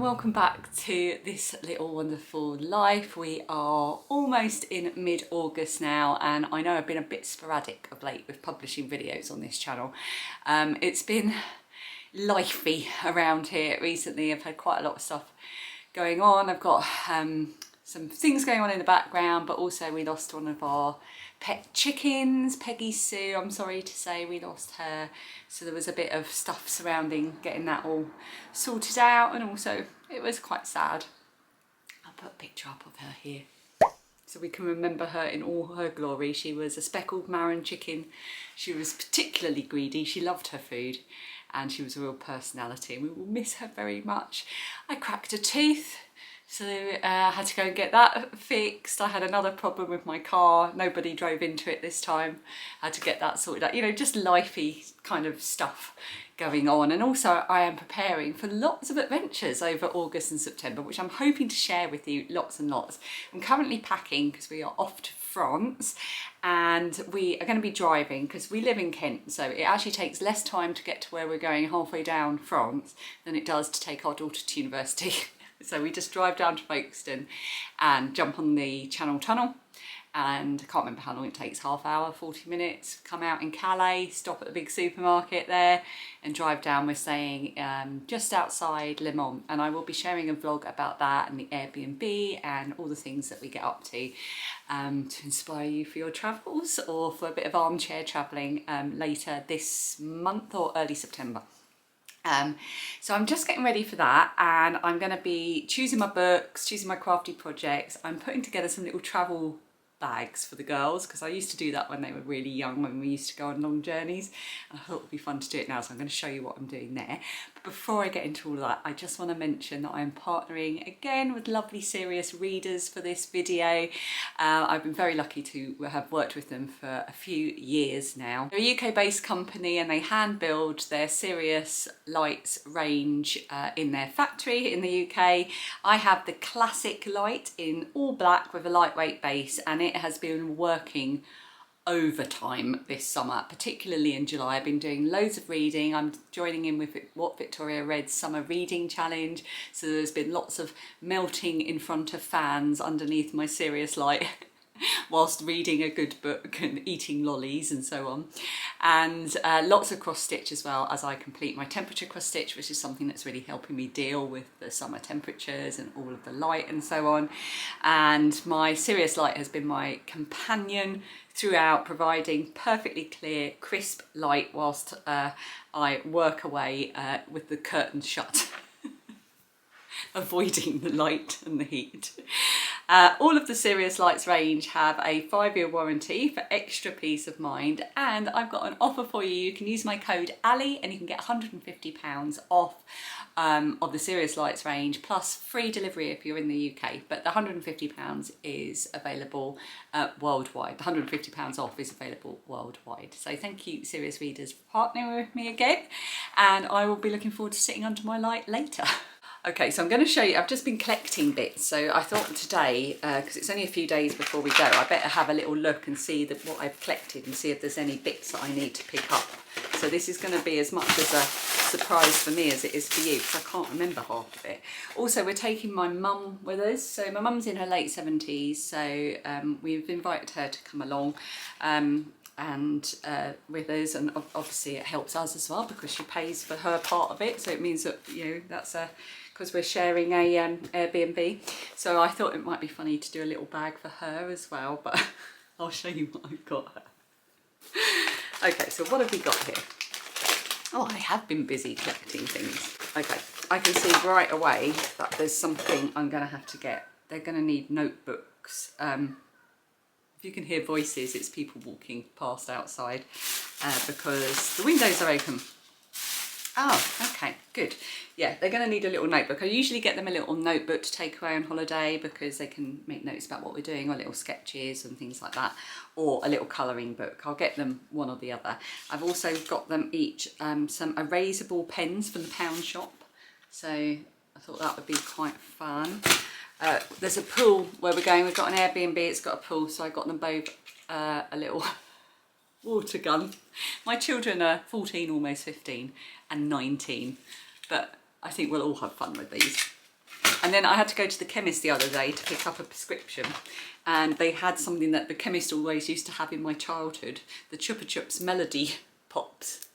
welcome back to This Little Wonderful Life. We are almost in mid-August now, and I know I've been a bit sporadic of late with publishing videos on this channel. It's been lifey around here recently. I've had quite a lot of stuff going on. I've got some things going on in the background, but also we lost one of our pet chickens, Peggy Sue. I'm sorry to say we lost her, so there was a bit of stuff surrounding getting that all sorted out, and also it was quite sad. I'll put a picture up of her here so we can remember her in all her glory. She was a speckled Marin chicken. She was particularly greedy. She loved her food and she was a real personality, and we will miss her very much. I cracked a tooth, so I had to go and get that fixed. I had another problem with my car. Nobody drove into it this time. I had to get that sorted out. You know, just lifey kind of stuff going on. And also I am preparing for lots of adventures over August and September, which I'm hoping to share with you lots and lots. I'm currently packing because we are off to France, and we are going to be driving because we live in Kent, so it actually takes less time to get to where we're going halfway down France than it does to take our daughter to university. So we just drive down to Folkestone and jump on the Channel Tunnel, and I can't remember how long it takes, half hour, 40 minutes, come out in Calais, stop at the big supermarket there and drive down. We're staying just outside Le Mans, and I will be sharing a vlog about that and the Airbnb and all the things that we get up to inspire you for your travels or for a bit of armchair travelling later this month or early September. So I'm just getting ready for that, and I'm going to be choosing my books, choosing my crafty projects. I'm putting together some little travel bags for the girls because I used to do that when they were really young, when we used to go on long journeys, and I thought it would be fun to do it now, so I'm going to show you what I'm doing there. But before I get into all of that, I just want to mention that I'm partnering again with lovely serious readers for this video. I've been very lucky to have worked with them for a few years now. They're a UK based company, and they hand build their Serious Lights range in their factory in the UK. I have the classic light in all black with a lightweight base, and it has been working overtime this summer, particularly in July. I've been doing loads of reading. I'm joining in with what Victoria Red's summer reading challenge, so there's been lots of melting in front of fans underneath my Serious Light whilst reading a good book and eating lollies and so on, and lots of cross stitch as well as I complete my temperature cross stitch, which is something that's really helping me deal with the summer temperatures and all of the light and so on. And my Serious Light has been my companion throughout, providing perfectly clear, crisp light whilst I work away with the curtains shut. Avoiding the light and the heat. All of the Serious Lights range have a 5-year warranty for extra peace of mind, and I've got an offer for you. You can use my code Ali and you can get £150 off of the Serious Lights range, plus free delivery if you're in the UK, but the £150 is available worldwide. The £150 off is available worldwide. So thank you, serious readers, for partnering with me again, and I will be looking forward to sitting under my light later. Okay, so I'm going to show you, I've just been collecting bits, so I thought today, because it's only a few days before we go, I better have a little look and see what I've collected and see if there's any bits that I need to pick up. So this is going to be as much as a surprise for me as it is for you, because I can't remember half of it. Also, we're taking my mum with us, so my mum's in her late 70s, so we've invited her to come along with us, and obviously it helps us as well because she pays for her part of it, so it means that, you know, that's because we're sharing a Airbnb. So I thought it might be funny to do a little bag for her as well, but I'll show you what I've got her. Okay, so what have we got here? Oh, I have been busy collecting things. Okay, I can see right away that there's something I'm going to have to get. They're going to need notebooks. If you can hear voices, it's people walking past outside because the windows are open. Oh, okay, good. Yeah, they're going to need a little notebook. I usually get them a little notebook to take away on holiday because they can make notes about what we're doing, or little sketches and things like that, or a little colouring book. I'll get them one or the other. I've also got them each some erasable pens from the pound shop, so I thought that would be quite fun. There's a pool where we're going. We've got an Airbnb, it's got a pool, so I got them both a little water gun. My children are 14, almost 15, and 19, but I think we'll all have fun with these. And then I had to go to the chemist the other day to pick up a prescription, and they had something that the chemist always used to have in my childhood, the Chupa Chups Melody Pops,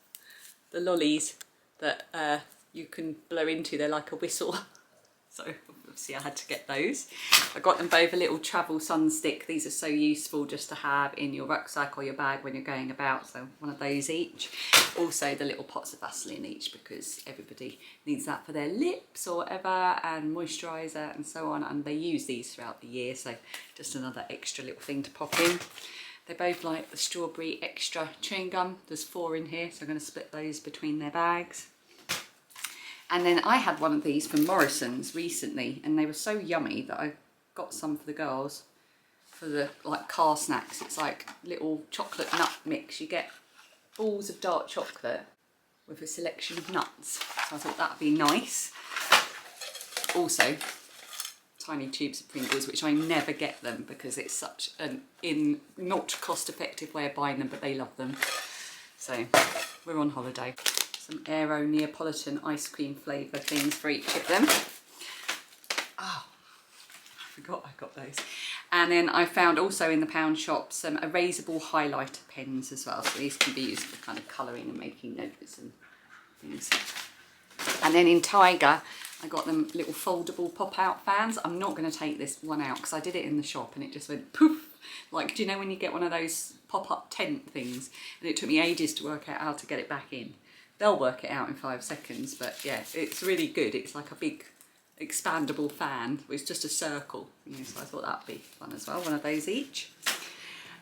the lollies that you can blow into. They're like a whistle. So obviously I had to get those. I got them both a little travel sun stick. These are so useful just to have in your rucksack or your bag when you're going about, so one of those each. Also the little pots of Vaseline each, because everybody needs that for their lips or whatever, and moisturiser and so on, and they use these throughout the year, so just another extra little thing to pop in. They both like the strawberry extra chewing gum. There's 4 in here, so I'm going to split those between their bags. And then I had one of these from Morrison's recently, and they were so yummy that I got some for the girls for the like car snacks. It's like little chocolate nut mix. You get balls of dark chocolate with a selection of nuts. So I thought that'd be nice. Also, tiny tubes of Pringles, which I never get them because it's such an not cost-effective way of buying them, but they love them. So we're on holiday. Some Aero Neapolitan ice cream flavour things for each of them. Oh, I forgot I got those. And then I found also in the pound shop some erasable highlighter pens as well. So these can be used for kind of colouring and making notes and things. And then in Tiger, I got them little foldable pop-out fans. I'm not going to take this one out because I did it in the shop and it just went poof. Like, do you know when you get one of those pop-up tent things? And it took me ages to work out how to get it back in. They'll work it out in 5 seconds, but yeah, it's really good. It's like a big expandable fan. It's just a circle, you know, so I thought that'd be fun as well, one of those each.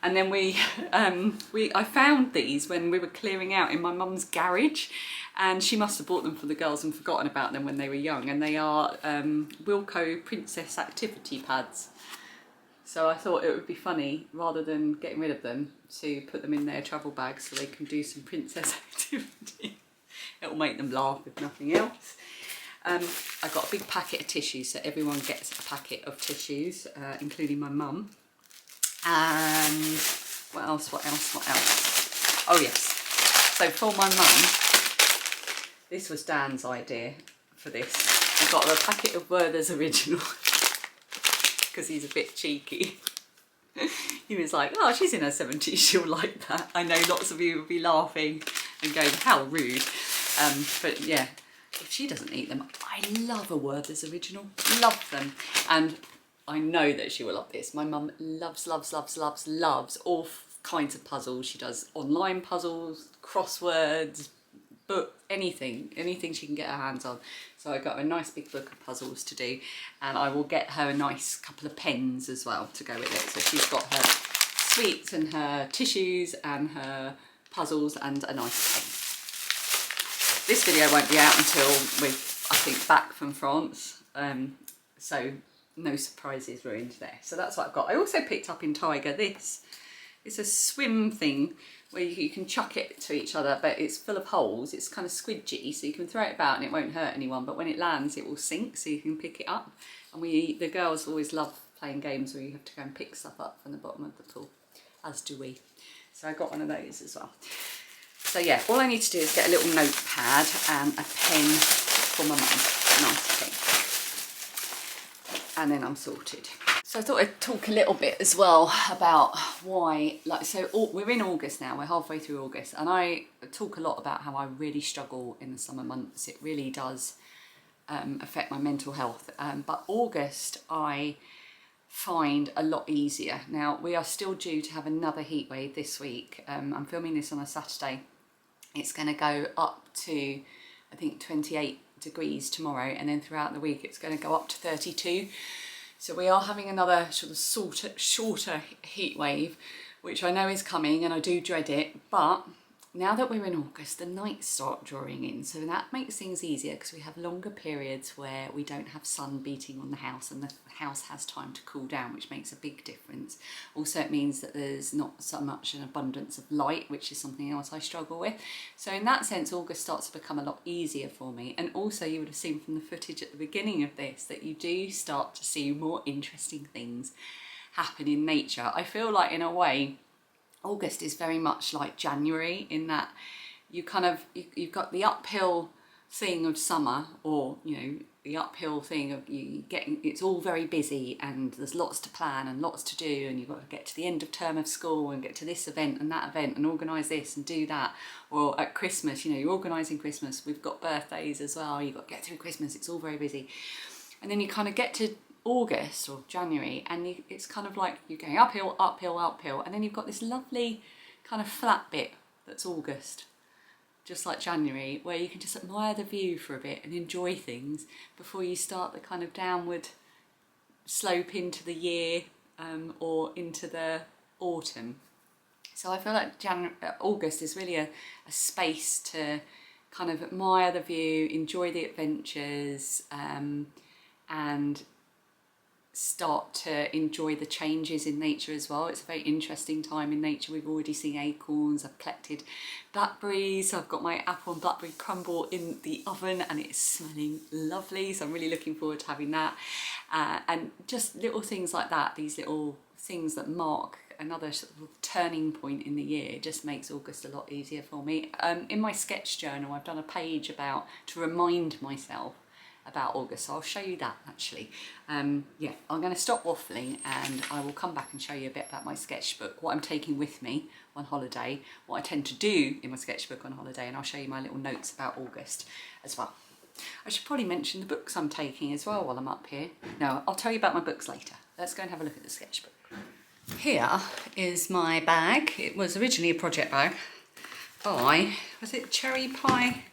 And then I found these when we were clearing out in my mum's garage, and she must have bought them for the girls and forgotten about them when they were young, and they are Wilko Princess activity pads. So I thought it would be funny, rather than getting rid of them, to put them in their travel bags so they can do some princess activity. It'll make them laugh if nothing else. I got a big packet of tissues, so everyone gets a packet of tissues, including my mum. And what else? Oh yes, so for my mum, this was Dan's idea for this. I got her a packet of Werther's Original, because he's a bit cheeky. He was like, oh, she's in her 70s, she'll like that. I know lots of you will be laughing and going, how rude. But yeah, if she doesn't eat them, I love a Werther's Original, love them. And I know that she will love this. My mum loves all kinds of puzzles. She does online puzzles, crosswords, book, anything she can get her hands on. So I got a nice big book of puzzles to do, and I will get her a nice couple of pens as well to go with it. So she's got her sweets and her tissues and her puzzles and a nice pen. This video won't be out until we're, I think, back from France. So no surprises ruined there. So that's what I've got. I also picked up in Tiger this. It's a swim thing where you can chuck it to each other, but it's full of holes. It's kind of squidgy, so you can throw it about and it won't hurt anyone, but when it lands it will sink, so you can pick it up. And the girls always love playing games where you have to go and pick stuff up from the bottom of the pool, as do we. So I got one of those as well. So yeah, all I need to do is get a little notepad and a pen for my mum, a nice pen. And then I'm sorted. So I thought I'd talk a little bit as well about why, we're in August now, we're halfway through August, and I talk a lot about how I really struggle in the summer months. It really does affect my mental health. But August I find a lot easier. Now, we are still due to have another heat wave this week. I'm filming this on a Saturday. It's going to go up to, I think, 28 degrees tomorrow, and then throughout the week it's going to go up to 32. So we are having another sort of shorter heat wave, which I know is coming and I do dread it, but now that we're in August, the nights start drawing in, so that makes things easier because we have longer periods where we don't have sun beating on the house and the house has time to cool down, which makes a big difference. Also, it means that there's not so much an abundance of light, which is something else I struggle with. So in that sense, August starts to become a lot easier for me. And also, you would have seen from the footage at the beginning of this that you do start to see more interesting things happen in nature. I feel like, in a way, August is very much like January in that you've got the uphill thing of summer, or, you know, the uphill thing of you getting, it's all very busy and there's lots to plan and lots to do, and you've got to get to the end of term of school and get to this event and that event and organise this and do that. Or at Christmas, you know, you're organising Christmas, we've got birthdays as well, you've got to get through Christmas, it's all very busy. And then you kind of get to August or January and it's kind of like you're going uphill, uphill, uphill, and then you've got this lovely kind of flat bit that's August, just like January, where you can just admire the view for a bit and enjoy things before you start the kind of downward slope into the year or into the autumn. So I feel like August is really a space to kind of admire the view, enjoy the adventures, and start to enjoy the changes in nature as well. It's a very interesting time in nature. We've already seen acorns, I've collected blackberries, I've got my apple and blackberry crumble in the oven and it's smelling lovely, so I'm really looking forward to having that. And just little things like that, these little things that mark another sort of turning point in the year, just makes August a lot easier for me. In my sketch journal I've done a page to remind myself about August, so I'll show you that actually. Yeah, I'm going to stop waffling and I will come back and show you a bit about my sketchbook, what I'm taking with me on holiday, what I tend to do in my sketchbook on holiday, and I'll show you my little notes about August as well. I should probably mention the books I'm taking as well while I'm up here. No, I'll tell you about my books later. Let's go and have a look at the sketchbook. Here is my bag. It was originally a project bag by, was it Cherry Pie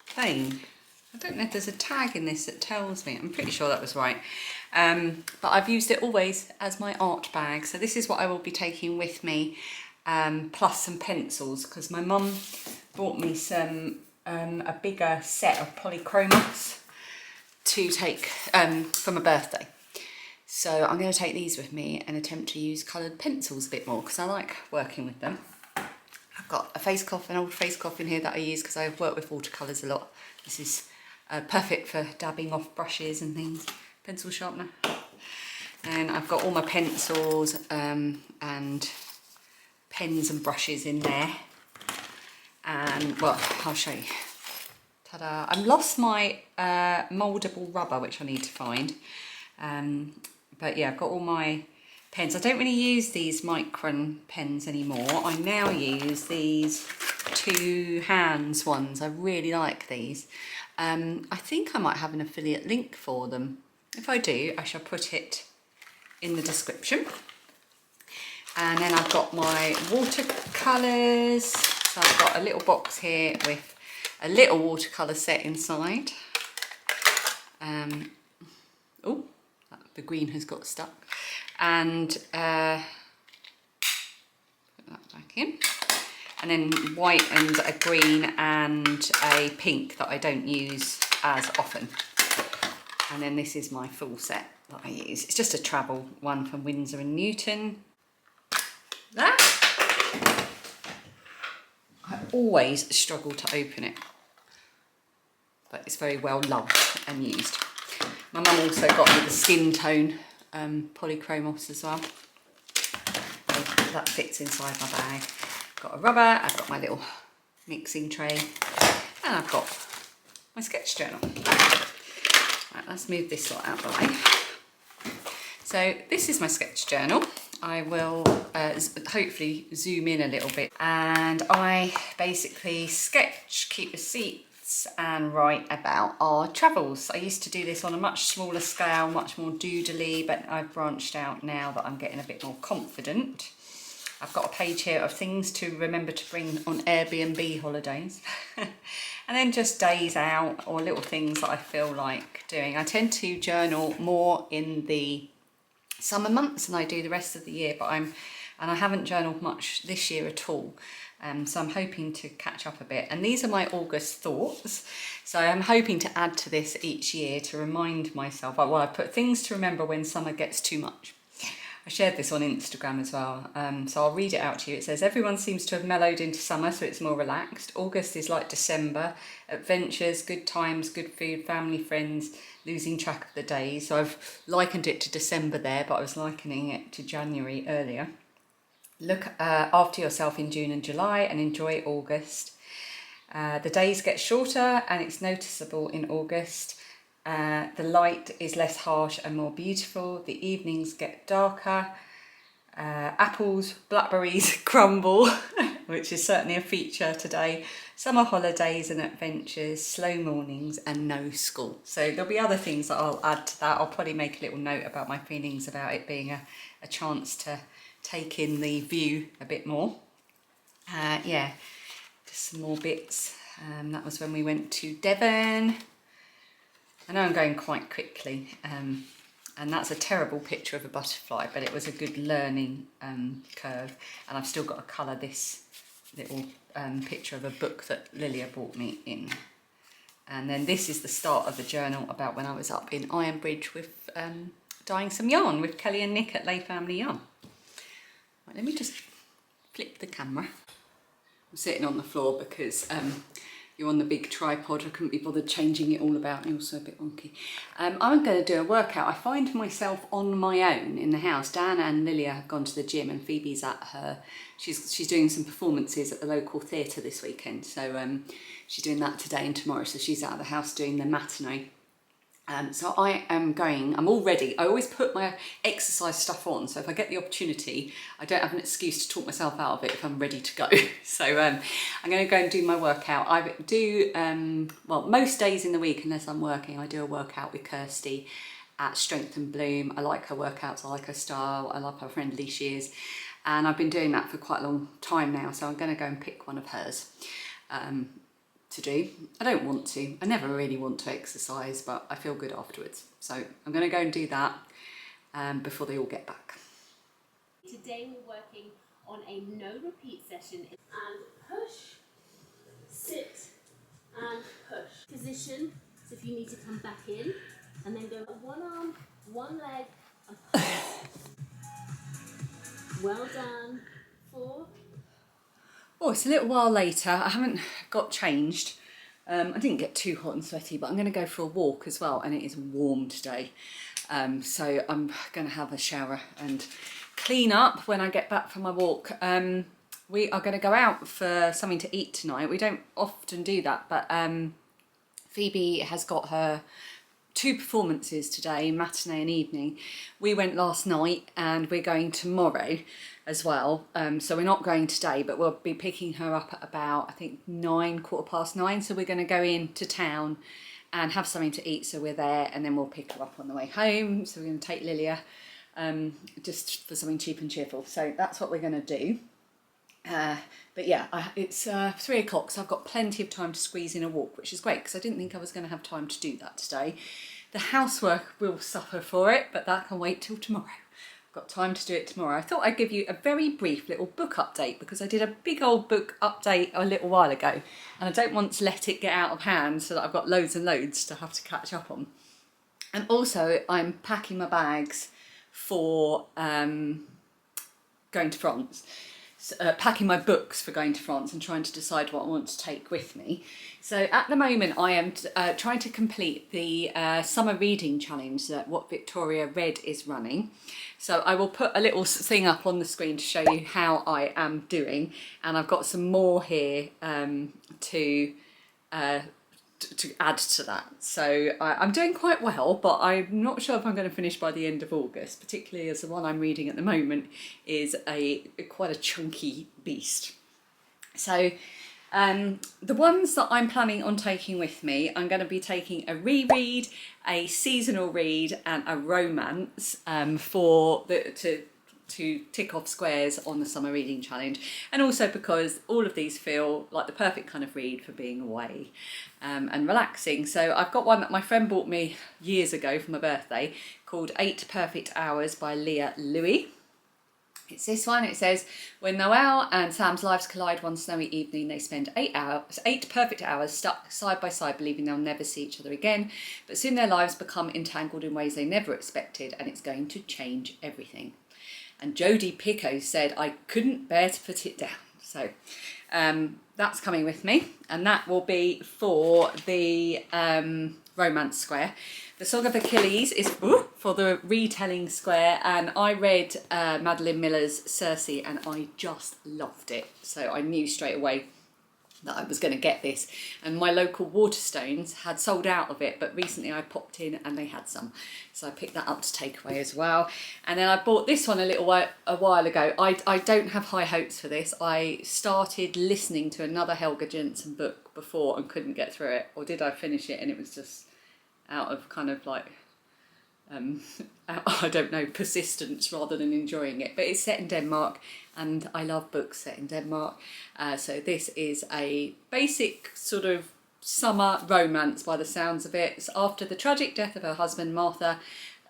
Plain? I don't know if there's a tag in this that tells me. I'm pretty sure that was right. But I've used it always as my art bag. So this is what I will be taking with me, plus some pencils, because my mum bought me a bigger set of polychromos to take for my birthday. So I'm going to take these with me and attempt to use coloured pencils a bit more because I like working with them. I've got a face cloth, an old face cloth in here that I use because I've worked with watercolours a lot. This is perfect for dabbing off brushes and things, pencil sharpener. And I've got all my pencils and pens and brushes in there. And well, I'll show you. Ta-da! I've lost my mouldable rubber, which I need to find. But yeah, I've got all my pens. I don't really use these Micron pens anymore. I now use these 2 hands ones. I really like these. I think I might have an affiliate link for them. If I do, I shall put it in the description. And then I've got my watercolours. So I've got a little box here with a little watercolour set inside. Oh, the green has got stuck. And put that back in. And then white and a green and a pink that I don't use as often. And then this is my full set that I use. It's just a travel one from Winsor and Newton. That, I always struggle to open it, but it's very well loved and used. My mum also got me the skin tone polychromos as well. So that fits inside my bag. Got a rubber, I've got my little mixing tray, and I've got my sketch journal. Right, let's move this lot out of the way. So this is my sketch journal. I will hopefully zoom in a little bit, and I basically sketch, keep receipts and write about our travels. I used to do this on a much smaller scale, much more doodly, but I've branched out now that I'm getting a bit more confident. I've got a page here of things to remember to bring on Airbnb holidays. And then just days out or little things that I feel like doing. I tend to journal more in the summer months than I do the rest of the year, but I haven't journaled much this year at all. So I'm hoping to catch up a bit. And these are my August thoughts. So I'm hoping to add to this each year to remind myself, well, I put things to remember when summer gets too much. I shared this on Instagram as well, so I'll read it out to you. It says, everyone seems to have mellowed into summer, so it's more relaxed. August is like December, adventures, good times, good food, family, friends, losing track of the days. So I've likened it to December there, but I was likening it to January earlier. Look after yourself in June and July and enjoy August. The days get shorter and it's noticeable in August. The light is less harsh and more beautiful. The evenings get darker. Apples, blackberries, crumble, which is certainly a feature today. Summer holidays and adventures, slow mornings and no school. So there'll be other things that I'll add to that. I'll probably make a little note about my feelings about it being a chance to take in the view a bit more. Yeah, just some more bits. That was when we went to Devon. I know I'm going quite quickly, and that's a terrible picture of a butterfly, but it was a good learning curve. And I've still got to colour this little picture of a book that Lilia brought me in. And then this is the start of the journal about when I was up in Ironbridge with dyeing some yarn with Kelly and Nick at Lay Family Yarn. Right, let me just flip the camera. I'm sitting on the floor because you're on the big tripod. I couldn't be bothered changing it all about. It's also a bit wonky. I'm going to do a workout. I find myself on my own in the house. Dan and Lilia have gone to the gym and Phoebe's at her. She's doing some performances at the local theatre this weekend. So she's doing that today and tomorrow. So she's out of the house doing the matinee. So I'm all ready. I always put my exercise stuff on, so if I get the opportunity, I don't have an excuse to talk myself out of it if I'm ready to go. So I'm going to go and do my workout. I do, well, most days in the week, unless I'm working, I do a workout with Kirsty at Strength and Bloom. I like her workouts, I like her style, I love how friendly she is. And I've been doing that for quite a long time now, so I'm going to go and pick one of hers. To do. I don't want to. I never really want to exercise, but I feel good afterwards. So I'm going to go and do that before they all get back. Today we're working on a no repeat session. And push, sit and push. Position, so if you need to come back in and then go one arm, one leg and push. Well done. 4. Oh, it's a little while later. I haven't got changed. I didn't get too hot and sweaty, but I'm going to go for a walk as well, and it is warm today. So I'm going to have a shower and clean up when I get back from my walk. We are going to go out for something to eat tonight. We don't often do that, but Phoebe has got her 2 performances today, matinee and evening. We went last night and we're going tomorrow as well. So we're not going today, but we'll be picking her up at about, I think 9, 9:15. So we're going to go into town and have something to eat. So we're there and then we'll pick her up on the way home. So we're going to take Lilia just for something cheap and cheerful. So that's what we're going to do. But yeah, it's 3 o'clock, so I've got plenty of time to squeeze in a walk, which is great because I didn't think I was going to have time to do that today. The housework will suffer for it, but that can wait till tomorrow. I've got time to do it tomorrow. I thought I'd give you a very brief little book update because I did a big old book update a little while ago and I don't want to let it get out of hand so that I've got loads and loads to have to catch up on. And also I'm packing my bags for going to France. Packing my books for going to France and trying to decide what I want to take with me. So at the moment I am trying to complete the summer reading challenge that What Victoria Read is running. So I will put a little thing up on the screen to show you how I am doing, and I've got some more here to add to that. So I'm doing quite well, but I'm not sure if I'm going to finish by the end of August, particularly as the one I'm reading at the moment is quite a chunky beast. So the ones that I'm planning on taking with me, I'm going to be taking a reread, a seasonal read and a romance to tick off squares on the summer reading challenge, and also because all of these feel like the perfect kind of read for being away and relaxing. So I've got one that my friend bought me years ago for my birthday called 8 Perfect Hours by Leah Louis. It's this one. It says, when Noelle and Sam's lives collide one snowy evening, they spend 8 perfect hours stuck side by side, believing they'll never see each other again. But soon their lives become entangled in ways they never expected, and it's going to change everything. And Jodie Picoult said, I couldn't bear to put it down. So that's coming with me, and that will be for the romance square. The Song of Achilles is for the retelling square, and I read Madeline Miller's Circe and I just loved it. So I knew straight away that I was going to get this, and my local Waterstones had sold out of it, but recently I popped in and they had some, so I picked that up to take away as well. And then I bought this one a while ago. I don't have high hopes for this. I started listening to another Helga Jensen book before and couldn't get through it, or did I finish it and it was just out of kind of like I don't know, persistence rather than enjoying it. But it's set in Denmark and I love books set in Denmark, so this is a basic sort of summer romance by the sounds of it. It's after the tragic death of her husband. Martha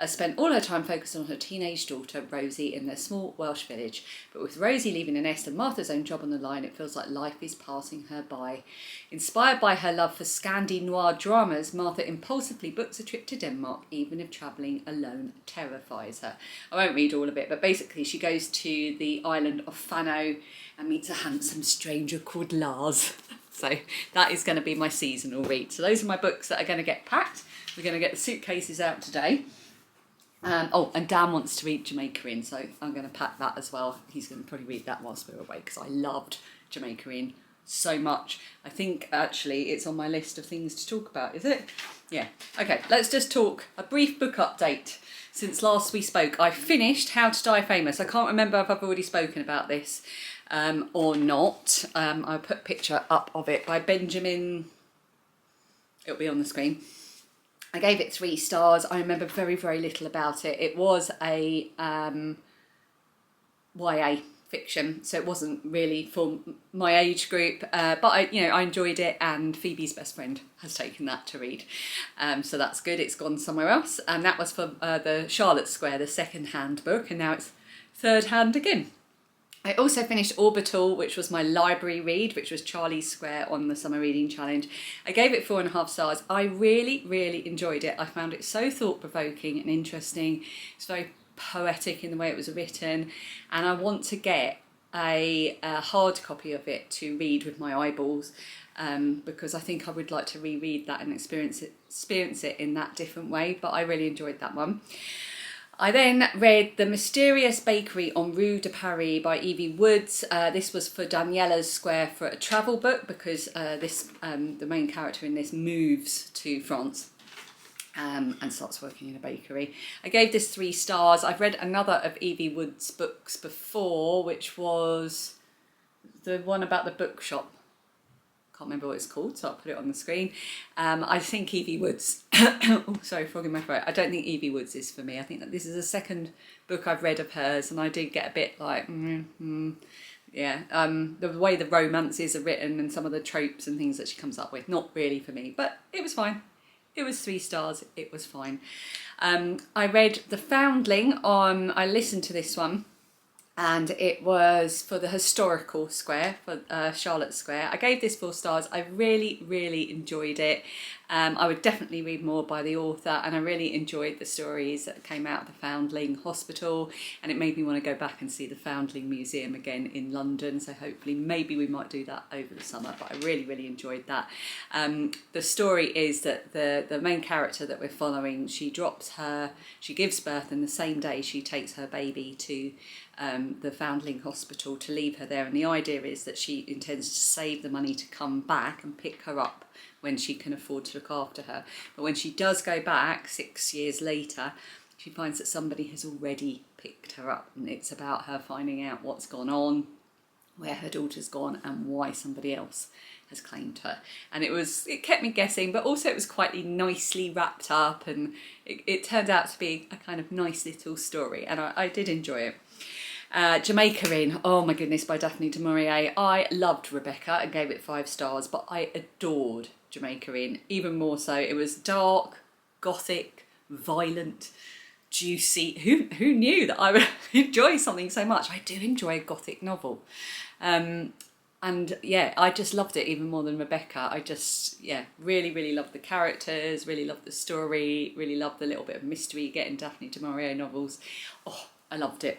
spent all her time focused on her teenage daughter Rosie in their small Welsh village. But with Rosie leaving the nest and Martha's own job on the line, it feels like life is passing her by. Inspired by her love for Scandi noir dramas, Martha impulsively books a trip to Denmark, even if travelling alone terrifies her. I won't read all of it, but basically she goes to the island of Fano and meets a handsome stranger called Lars. So that is going to be my seasonal read. So those are my books that are going to get packed. We're going to get the suitcases out today. And Dan wants to read Jamaica Inn, so I'm going to pack that as well. He's going to probably read that whilst we're away, because I loved Jamaica Inn so much. I think actually it's on my list of things to talk about, is it? Yeah. Okay, let's just talk a brief book update. Since last we spoke, I finished How to Die Famous. I can't remember if I've already spoken about this or not. I'll put a picture up of it by Benjamin. It'll be on the screen. I gave it 3 stars. I remember very, very little about it. It was a YA fiction, so it wasn't really for my age group. But I enjoyed it, and Phoebe's best friend has taken that to read, so that's good. It's gone somewhere else, and that was for the Charlotte Square, the second-hand book, and now it's third-hand again. I also finished Orbital, which was my library read, which was Charlie's Square on the Summer Reading Challenge. I gave it 4.5 stars. I really, really enjoyed it. I found it so thought-provoking and interesting. It's very poetic in the way it was written, and I want to get a hard copy of it to read with my eyeballs, because I think I would like to reread that and experience it in that different way, but I really enjoyed that one. I then read The Mysterious Bakery on Rue de Paris by Evie Woods. This was for Daniela's Square for a travel book, because the main character in this moves to France and starts working in a bakery. I gave this 3 stars. I've read another of Evie Woods' books before, which was the one about the bookshop. Can't remember what it's called, so I'll put it on the screen. I think Evie Woods, oh sorry, frog in my throat. I don't think Evie Woods is for me. I think that this is the second book I've read of hers, and I did get a bit like, the way the romances are written and some of the tropes and things that she comes up with, not really for me, but it was fine. It was 3 stars, it was fine. I read The Foundling I listened to this one, and it was for the historical square, for Charlotte Square. I gave this 4 stars. I really, really enjoyed it. I would definitely read more by the author, and I really enjoyed the stories that came out of the Foundling Hospital, and it made me want to go back and see the Foundling Museum again in London, so hopefully maybe we might do that over the summer, but I really, really enjoyed that. The story is that the main character that we're following, she gives birth, and the same day she takes her baby to the Foundling Hospital to leave her there, and the idea is that she intends to save the money to come back and pick her up when she can afford to look after her. But when she does go back 6 years later, she finds that somebody has already picked her up, and it's about her finding out what's gone on, where her daughter's gone, and why somebody else has claimed her. And it kept me guessing, but also it was quite nicely wrapped up, and it turned out to be a kind of nice little story, and I did enjoy it. Jamaica Inn, oh my goodness, by Daphne du Maurier. I loved Rebecca and gave it 5 stars, but I adored Jamaica Inn even more so. It was dark, gothic, violent, juicy. Who knew that I would enjoy something so much? I do enjoy a gothic novel. And yeah, I just loved it even more than Rebecca. I just, really, really loved the characters, really loved the story, really loved the little bit of mystery you get in Daphne du Maurier novels. Oh, I loved it.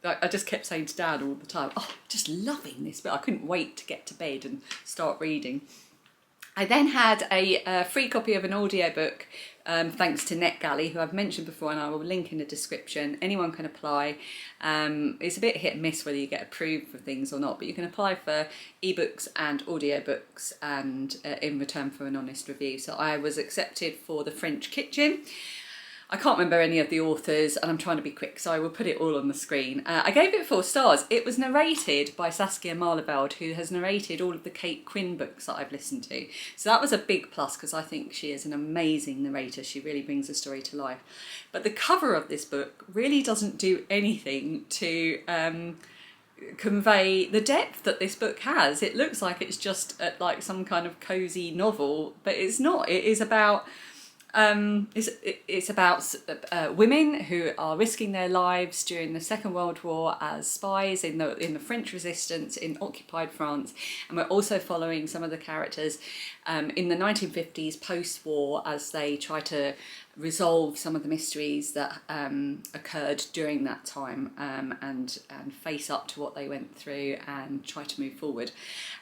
I just kept saying to Dad all the time, oh, just loving this, but I couldn't wait to get to bed and start reading. I then had a free copy of an audiobook, thanks to NetGalley, who I've mentioned before, and I will link in the description. Anyone can apply. It's a bit hit and miss whether you get approved for things or not, but you can apply for ebooks and audiobooks and in return for an honest review. So I was accepted for The French Kitchen. I can't remember any of the authors, and I'm trying to be quick, so I will put it all on the screen. I gave it 4 stars. It was narrated by Saskia Marleveld, who has narrated all of the Kate Quinn books that I've listened to. So that was a big plus, because I think she is an amazing narrator. She really brings the story to life. But the cover of this book really doesn't do anything to convey the depth that this book has. It looks like it's just like some kind of cosy novel, but it's not. It is about... it's about women who are risking their lives during the Second World War as spies in the French resistance in occupied France, and we're also following some of the characters in the 1950s post-war as they try to resolve some of the mysteries that occurred during that time, and face up to what they went through and try to move forward.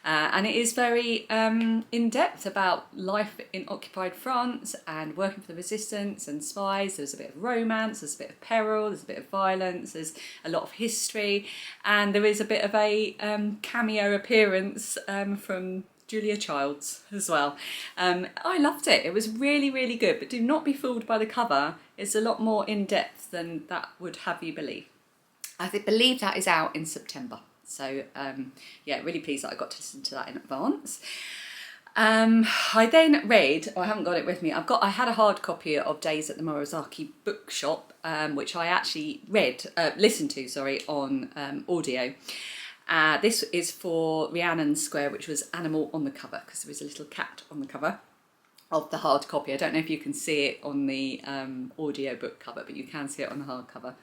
And it is very in depth about life in occupied France and working for the resistance and spies. There's a bit of romance, there's a bit of peril, there's a bit of violence, there's a lot of history, and there is a bit of a cameo appearance from Julia Childs as well. I loved it. It was really, really good, but do not be fooled by the cover. It's a lot more in depth than that would have you believe. I believe that is out in September. So yeah, really pleased that I got to listen to that in advance. I then read, I haven't got it with me, I had a hard copy of Days at the Murasaki Bookshop, which I actually listened to, on audio. This is for Rhiannon's Square, which was Animal on the cover, because there is a little cat on the cover of the hard copy. I don't know if you can see it on the audiobook cover, but you can see it on the hard cover.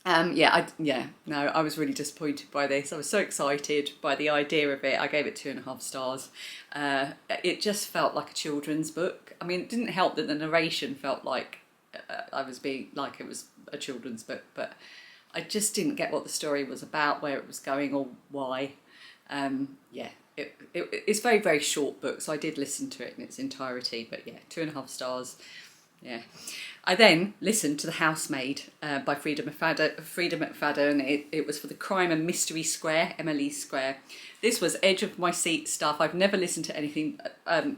I was really disappointed by this. I was so excited by the idea of it. I gave it 2.5 stars. It just felt like a children's book. I mean, it didn't help that the narration felt like I was being like it was a children's book, but I just didn't get what the story was about, where it was going, or why. It's a very, very short book, so I did listen to it in its entirety, but yeah, 2.5 stars. Yeah. I then listened to The Housemaid by Frida McFadden. It was for the Crime and Mystery Square, Emily Square. This was edge of my seat stuff. I've never listened to anything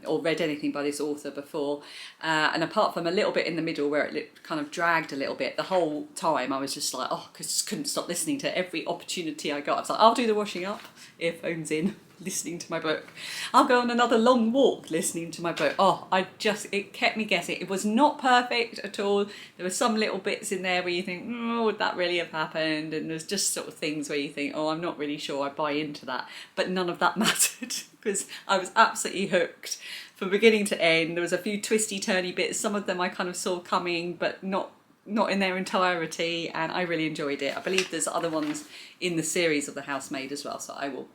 or read anything by this author before. And apart from a little bit in the middle where it kind of dragged a little bit, the whole time I was just like, just couldn't stop listening to every opportunity I got. I was like, I'll do the washing up, earphones in, listening to my book. I'll go on another long walk listening to my book. It kept me guessing. It was not perfect at all. There were some little bits in there where you think, would that really have happened? And there's just sort of things where you think, I'm not really sure I buy into that. But none of that mattered, because I was absolutely hooked from beginning to end. There was a few twisty turny bits. Some of them I kind of saw coming, but not in their entirety, and I really enjoyed it. I believe there's other ones in the series of The Housemaid as well, so I will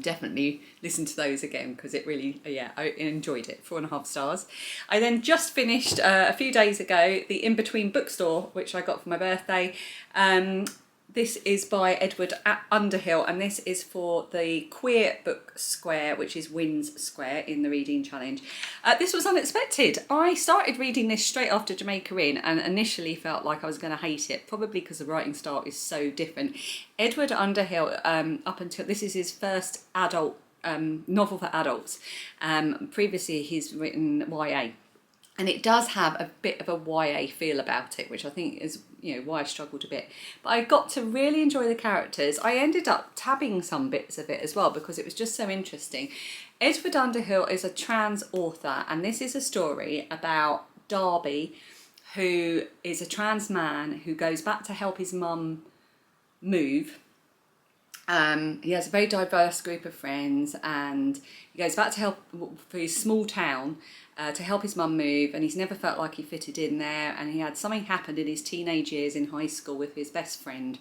definitely listen to those again, because it really, I enjoyed it. 4.5 stars. I then just finished a few days ago the In Between Bookstore, which I got for my birthday. This is by Edward Underhill, and this is for the Queer Book Square, which is Wynn's Square in the Reading Challenge. This was unexpected. I started reading this straight after Jamaica Inn and initially felt like I was going to hate it, probably because the writing style is so different. Edward Underhill, up until this is his first adult novel for adults. Previously he's written YA. And it does have a bit of a YA feel about it, which I think is, why I struggled a bit. But I got to really enjoy the characters. I ended up tabbing some bits of it as well, because it was just so interesting. Edward Underhill is a trans author, and this is a story about Darby, who is a trans man who goes back to help his mum move. He has a very diverse group of friends, and he goes back to help for his small town to help his mum move, and he's never felt like he fitted in there, and he had something happen in his teenage years in high school with his best friend,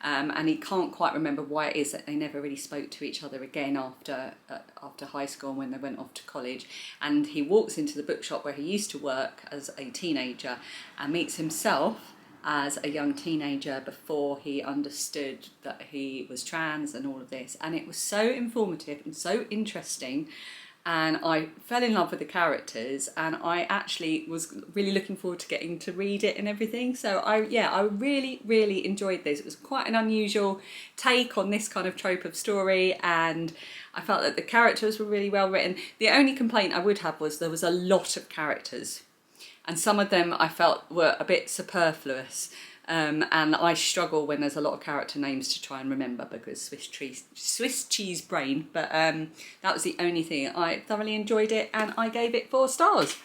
and he can't quite remember why it is that they never really spoke to each other again after high school and when they went off to college. And he walks into the bookshop where he used to work as a teenager and meets himself as a young teenager before he understood that he was trans and all of this. And it was so informative and so interesting, and I fell in love with the characters, and I actually was really looking forward to getting to read it and everything. So I really enjoyed this. It was quite an unusual take on this kind of trope of story, and I felt that the characters were really well written. The only complaint I would have was there was a lot of characters, and some of them I felt were a bit superfluous. And I struggle when there's a lot of character names to try and remember because Swiss cheese brain. But that was the only thing. I thoroughly enjoyed it, and I gave it 4 stars.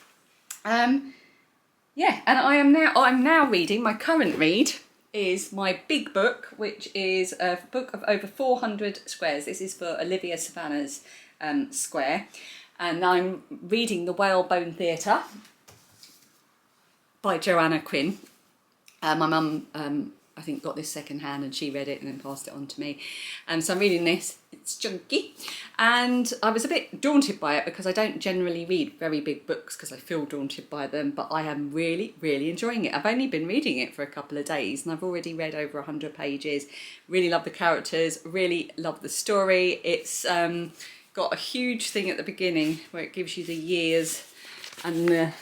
Yeah, and I'm now reading. My current read is my big book, which is a book of over 400 squares. This is for Olivia Savannah's square, and I'm reading The Whalebone Theatre by Joanna Quinn. My mum, I think, got this secondhand, and she read it and then passed it on to me. So I'm reading this. It's chunky. And I was a bit daunted by it because I don't generally read very big books because I feel daunted by them, but I am really enjoying it. I've only been reading it for a couple of days, and I've already read over 100 pages. Really love the characters, really love the story. It's got a huge thing at the beginning where it gives you the years and the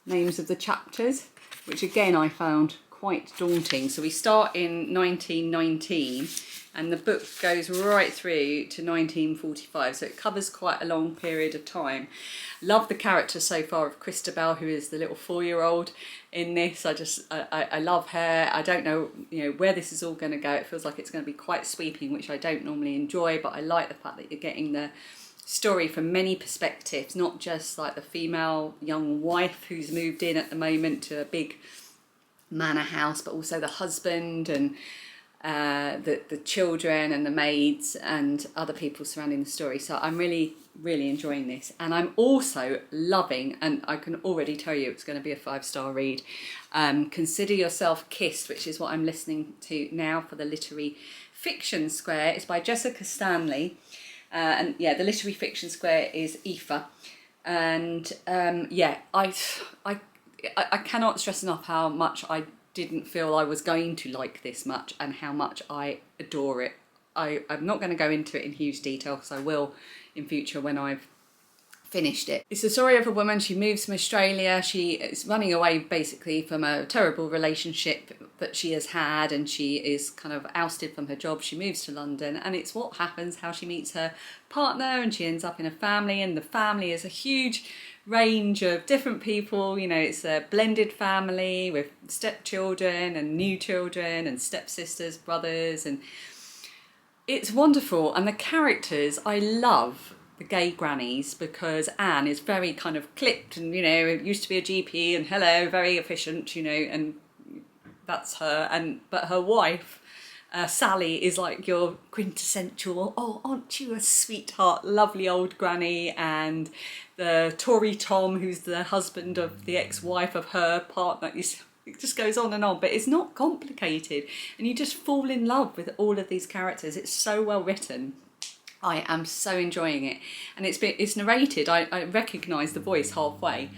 names of the chapters, which again I found quite daunting. So we start in 1919 and the book goes right through to 1945, so it covers quite a long period of time. Love the character so far of Christabel, who is the little 4-year-old in this. I love her. I don't know, where this is all going to go. It feels like it's going to be quite sweeping, which I don't normally enjoy, but I like the fact that you're getting the story from many perspectives, not just like the female young wife who's moved in at the moment to a big manor house, but also the husband and the children and the maids and other people surrounding the story. So I'm really enjoying this, and I'm also loving, and I can already tell you it's going to be a 5-star read, Consider Yourself Kissed, which is what I'm listening to now for the literary fiction square. It's by Jessica Stanley, and yeah, the literary fiction square is Aoife, and I cannot stress enough how much I didn't feel I was going to like this much and how much I adore it. I'm not going to go into it in huge detail because I will in future when I've finished it. It's the story of a woman. She moves from Australia. She is running away basically from a terrible relationship that she has had, and she is kind of ousted from her job. She moves to London, and it's what happens, how she meets her partner, and she ends up in a family, and the family is a huge range of different people. It's a blended family with stepchildren and new children and stepsisters, brothers, and it's wonderful. And the characters, I love the gay grannies, because Anne is very kind of clipped and, used to be a GP and hello, very efficient, and that's her. But her wife, Sally, is like your quintessential, oh, aren't you a sweetheart, lovely old granny. And the Tory Tom, who's the husband of the ex-wife of her partner, it just goes on and on, but it's not complicated, and you just fall in love with all of these characters. It's so well written. I am so enjoying it, and it's narrated. I recognise the voice halfway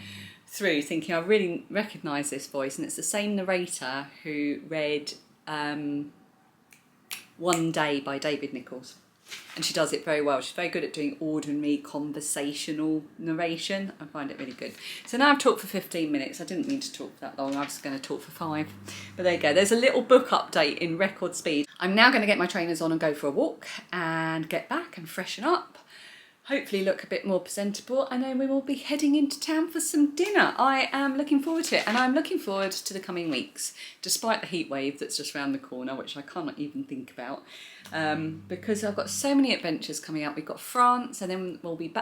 through, thinking I really recognise this voice, and it's the same narrator who read One Day by David Nichols, and she does it very well. She's very good at doing ordinary conversational narration. I find it really good. So now I've talked for 15 minutes. I didn't mean to talk for that long. I was going to talk for 5. But there you go. There's a little book update in record speed. I'm now going to get my trainers on and go for a walk and get back and freshen up. Hopefully look a bit more presentable, and then we will be heading into town for some dinner. I am looking forward to it, and I'm looking forward to the coming weeks, despite the heat wave that's just around the corner, which I cannot even think about, because I've got so many adventures coming up. We've got France, and then we'll be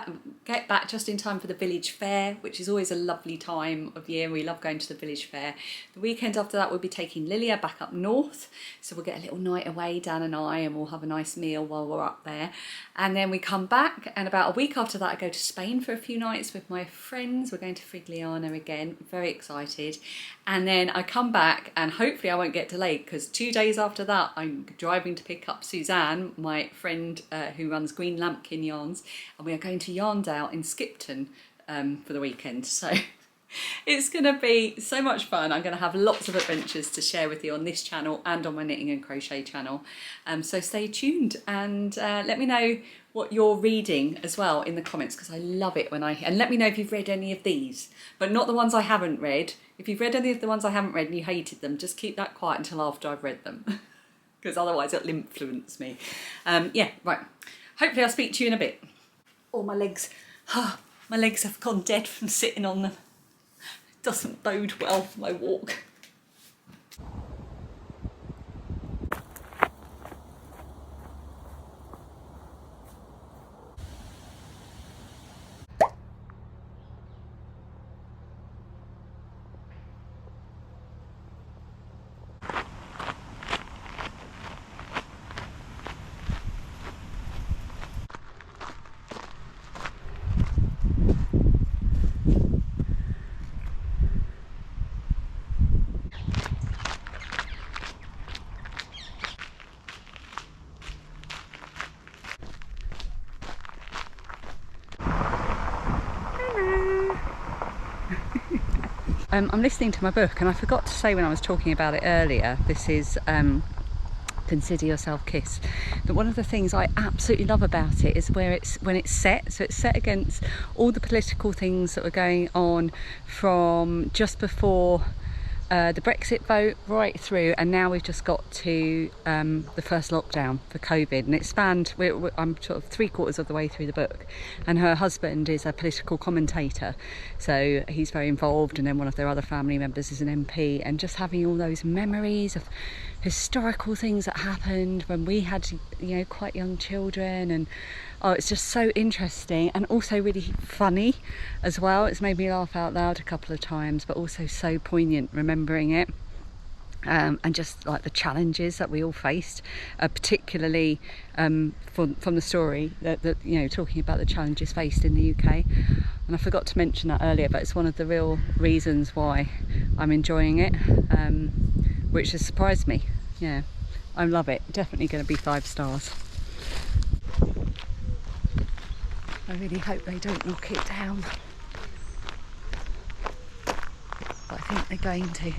get back just in time for the village fair, which is always a lovely time of year. We love going to the village fair. The weekend after that, we'll be taking Lilia back up north, so we'll get a little night away, Dan and I, and we'll have a nice meal while we're up there. And then we come back, and about a week after that I go to Spain for a few nights with my friends. We're going to Frigliana again, very excited. And then I come back, and hopefully I won't get delayed, because 2 days after that I'm driving to pick up Suzanne, my friend who runs Green Lampkin Yarns, and we are going to Yarndale in Skipton for the weekend. So It's going to be so much fun. I'm going to have lots of adventures to share with you on this channel and on my knitting and crochet channel. So stay tuned and let me know what you're reading as well in the comments, because I love it and let me know if you've read any of these, but not the ones I haven't read. If you've read any of the ones I haven't read and you hated them, just keep that quiet until after I've read them, because otherwise it'll influence me. Yeah, right. Hopefully I'll speak to you in a bit. Oh, my legs have gone dead from sitting on them. Doesn't bode well for my walk. I'm listening to my book, and I forgot to say when I was talking about it earlier, this is Consider Yourself Kissed. But one of the things I absolutely love about it is when it's set. So it's set against all the political things that were going on from just before the Brexit vote right through, and now we've just got to the first lockdown for COVID, and it spanned, I'm sort of 3/4 of the way through the book, and her husband is a political commentator, so he's very involved, and then one of their other family members is an MP, and just having all those memories of historical things that happened when we had, you know, quite young children, and oh, it's just so interesting and also really funny as well. It's made me laugh out loud a couple of times, but also so poignant remembering it, and just like the challenges that we all faced, particularly from the story that you know, talking about the challenges faced in the UK. And I forgot to mention that earlier, but it's one of the real reasons why I'm enjoying it, which has surprised me. Yeah, I love it. Definitely going to be 5 stars. I really hope they don't knock it down, but I think they're going to.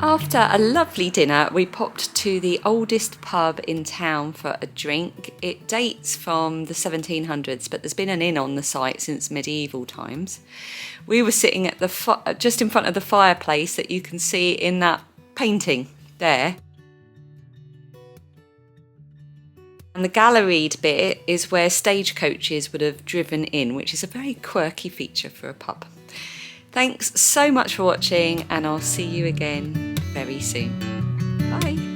After a lovely dinner, we popped to the oldest pub in town for a drink. It dates from the 1700s, but there's been an inn on the site since medieval times. We were sitting at the just in front of the fireplace that you can see in that painting there. And the galleried bit is where stagecoaches would have driven in, which is a very quirky feature for a pub. Thanks so much for watching, and I'll see you again very soon. Bye.